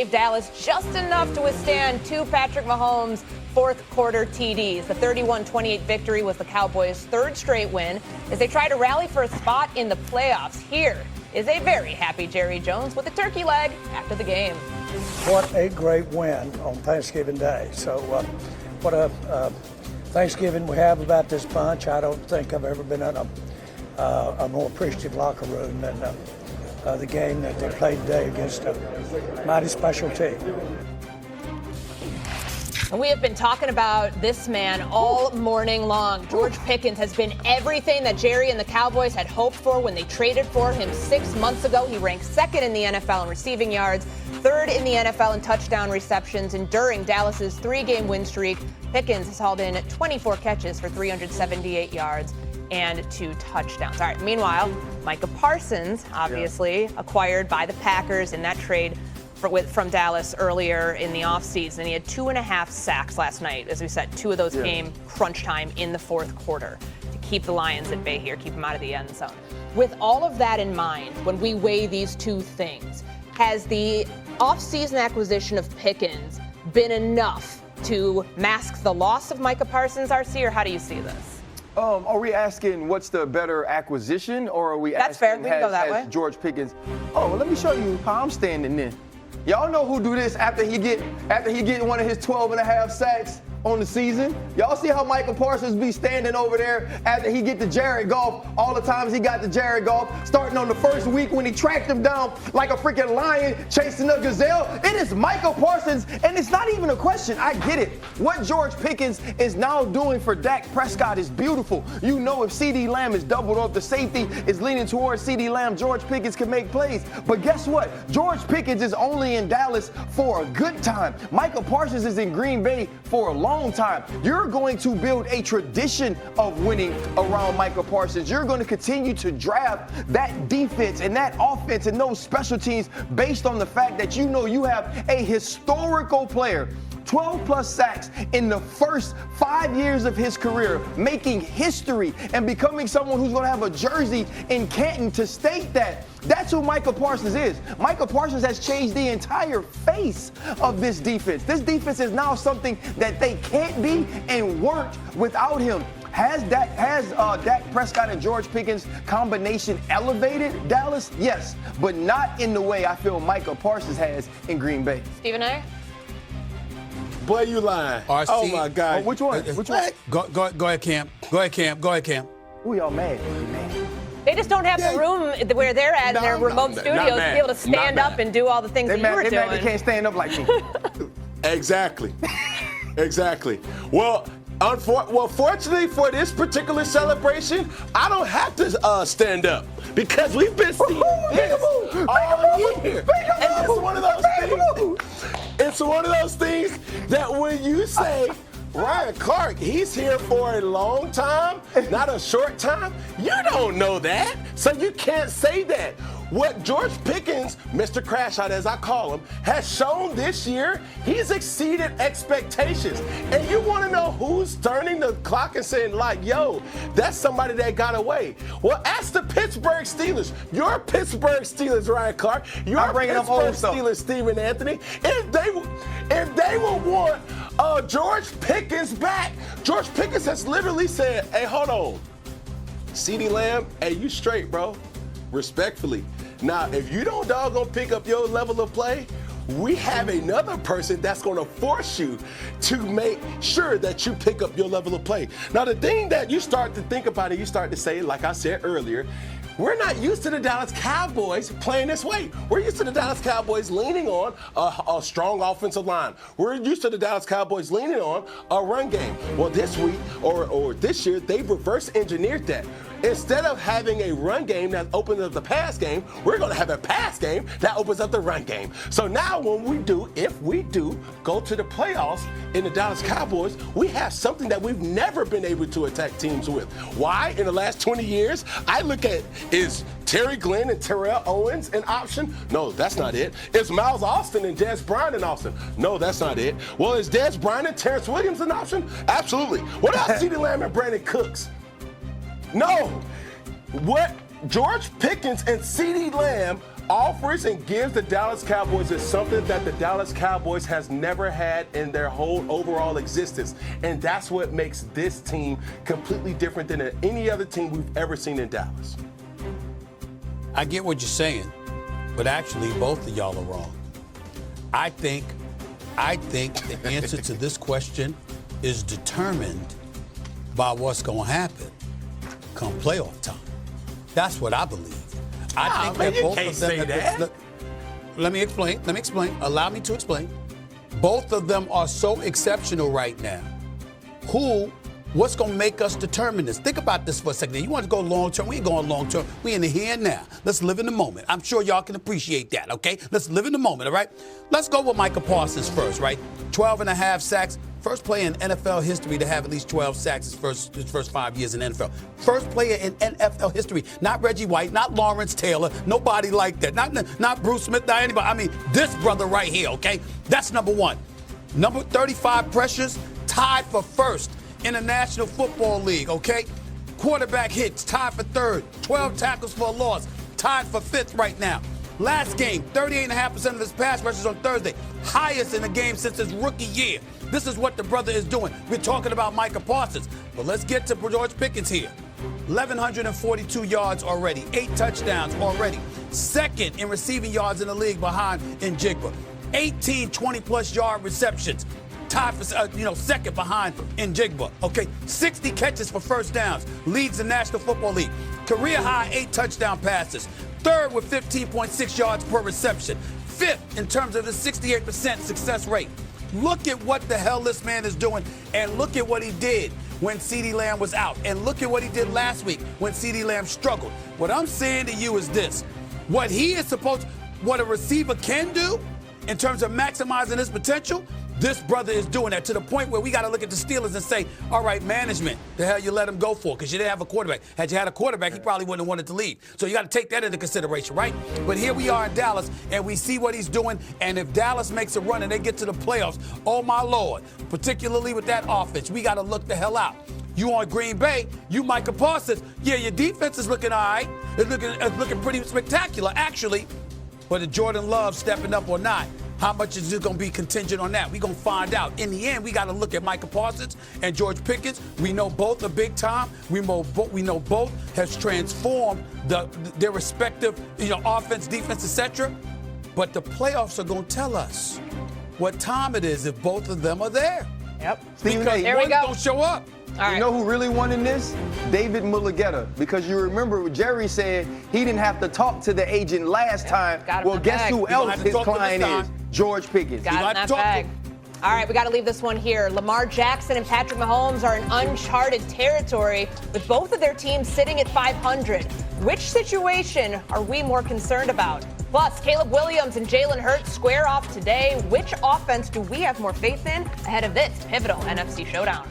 Dallas just enough to withstand two Patrick Mahomes fourth quarter TDs. The 31-28 victory was the Cowboys' third straight win as they try to rally for a spot in the playoffs. Here is a very happy Jerry Jones with a turkey leg after the game. What a great win on Thanksgiving Day. So what a Thanksgiving we have about this bunch. I don't think I've ever been in a more appreciative locker room than the game that they played today against a mighty special team. And we have been talking about this man all morning long. George Pickens has been everything that Jerry and the Cowboys had hoped for when they traded for him 6 months ago. He ranked second in the NFL in receiving yards, third in the NFL in touchdown receptions. And during Dallas's 3-game win streak, Pickens has hauled in 24 catches for 378 yards and 2 touchdowns. All right, meanwhile, Micah Parsons, obviously acquired by the Packers in that trade from Dallas earlier in the offseason. He had 2.5 sacks last night. As we said, 2 of those came crunch time in the fourth quarter to keep the Lions at bay here, keep them out of the end zone. With all of that in mind, when we weigh these two things, has the offseason acquisition of Pickens been enough to mask the loss of Micah Parsons, RC, or how do you see this? Are we asking what's the better acquisition, or are we That's fair. We can go that way. George Pickens? Oh, well, let me show you how I'm standing then. Y'all know who do this after he get one of his 12.5 sacks on the season? Y'all see how Micah Parsons be standing over there after he get the Jared Goff, all the times he got the Jared Goff, starting on the first week when he tracked him down like a freaking lion chasing a gazelle. It is Micah Parsons, and it's not even a question. I get it. What George Pickens is now doing for Dak Prescott is beautiful. You know, if CeeDee Lamb is doubled up, the safety is leaning towards CeeDee Lamb, George Pickens can make plays. But guess what? George Pickens is only in Dallas for a good time. Micah Parsons is in Green Bay for a long time. You're going to build a tradition of winning around Micah Parsons. You're going to continue to draft that defense and that offense and those special teams based on the fact that you know you have a historical player, 12+ sacks in the first 5 years of his career, making history and becoming someone who's going to have a jersey in Canton to state that. That's who Micah Parsons is. Micah Parsons has changed the entire face of this defense. This defense is now something that they can't be and weren't without him. Has Dak Prescott and George Pickens combination elevated Dallas? Yes, but not in the way I feel Micah Parsons has in Green Bay. Stephen A? Boy, you lying. RC. Oh, my God. Oh, which one? Which one? Go ahead, Cam. Go ahead, Cam. Who y'all mad? They just don't have the room where they're at in their remote studios to be able to stand up and do all the things that you were doing. They can't stand up like me. Exactly. Well, fortunately for this particular celebration, I don't have to stand up because we've been seeing this all year. And it's one of those things. It's one of those things that when you say Ryan Clark, he's here for a long time, not a short time, you don't know that, so you can't say that. What George Pickens, Mr. Crash Out as I call him, has shown this year, he's exceeded expectations. And you want to know who's turning the clock and saying, like, yo, that's somebody that got away. Well, ask the Pittsburgh Steelers. Your Pittsburgh Steelers, Ryan Clark. Your Pittsburgh Steelers, Stephen Anthony. If they will want George Pickens back, George Pickens has literally said, hey, hold on. CeeDee Lamb, hey, you straight, bro. Respectfully. Now, if you don't doggone pick up your level of play, we have another person that's going to force you to make sure that you pick up your level of play. Now, the thing that you start to think about it, you start to say, like I said earlier, we're not used to the Dallas Cowboys playing this way. We're used to the Dallas Cowboys leaning on a strong offensive line. We're used to the Dallas Cowboys leaning on a run game. Well, this week or this year, they've reverse engineered that. Instead of having a run game that opens up the pass game, we're going to have a pass game that opens up the run game. So now if we do go to the playoffs in the Dallas Cowboys, we have something that we've never been able to attack teams with. Why? In the last 20 years, I look at, is Terry Glenn and Terrell Owens an option? No, that's not it. Is Miles Austin and Dez Bryant an option? No, that's not it. Well, is Dez Bryant and Terrence Williams an option? Absolutely. What about CeeDee Lamb and Brandon Cooks? No. What George Pickens and CeeDee Lamb offers and gives the Dallas Cowboys is something that the Dallas Cowboys has never had in their whole overall existence. And that's what makes this team completely different than any other team we've ever seen in Dallas. I get what you're saying, but actually both of y'all are wrong. I think the answer to this question is determined by what's going to happen come playoff time. That's what I believe. I think that both of them have been, let me explain. Allow me to explain. Both of them are so exceptional right now. What's going to make us determine this? Think about this for a second. You want to go long term? We ain't going long term. We in the here and now. Let's live in the moment. I'm sure y'all can appreciate that, okay? Let's live in the moment, all right? Let's go with Micah Parsons first, right? 12.5 sacks. First player in NFL history to have at least 12 sacks his first 5 years in NFL. First player in NFL history. Not Reggie White, not Lawrence Taylor, nobody like that. Not Bruce Smith, not anybody. I mean, this brother right here, okay? That's number one. Number 35 pressures, tied for first in the National Football League, okay? Quarterback hits, tied for third. 12 tackles for a loss, tied for fifth right now. Last game, 38.5% of his pass rushes on Thursday. Highest in the game since his rookie year. This is what the brother is doing. We're talking about Micah Parsons. But let's get to George Pickens here. 1,142 yards already. 8 touchdowns already. Second in receiving yards in the league behind Njigba. 18 20-plus yard receptions. Tied for, second behind Njigba. Okay, 60 catches for first downs. Leads the National Football League. Career high 8 touchdown passes. Third with 15.6 yards per reception. Fifth in terms of the 68% success rate. Look at what the hell this man is doing, and look at what he did when CeeDee Lamb was out. And look at what he did last week when CeeDee Lamb struggled. What I'm saying to you is this. What a receiver can do in terms of maximizing his potential, this brother is doing that to the point where we got to look at the Steelers and say, all right, management, the hell you let him go for? Because you didn't have a quarterback. Had you had a quarterback, he probably wouldn't have wanted to leave. So you got to take that into consideration, right? But here we are in Dallas, and we see what he's doing. And if Dallas makes a run and they get to the playoffs, oh, my Lord, particularly with that offense, we got to look the hell out. You on Green Bay, you Micah Parsons. Yeah, your defense is looking all right. It's looking pretty spectacular, actually. But is Jordan Love stepping up or not? How much is it going to be contingent on that? We're going to find out. In the end, we got to look at Micah Parsons and George Pickens. We know both are big time. We know both has transformed their respective, offense, defense, etc. But the playoffs are going to tell us what time it is if both of them are there. Yep. Stephen, because there we go. Don't show up. You know who really won in this? David Mulugeta. Because you remember Jerry said he didn't have to talk to the agent last time. Well, guess who else his client is? George Pickens. Got in that bag. All right, we got to leave this one here. Lamar Jackson and Patrick Mahomes are in uncharted territory with both of their teams sitting at 500. Which situation are we more concerned about? Plus, Caleb Williams and Jalen Hurts square off today. Which offense do we have more faith in ahead of this pivotal NFC showdown?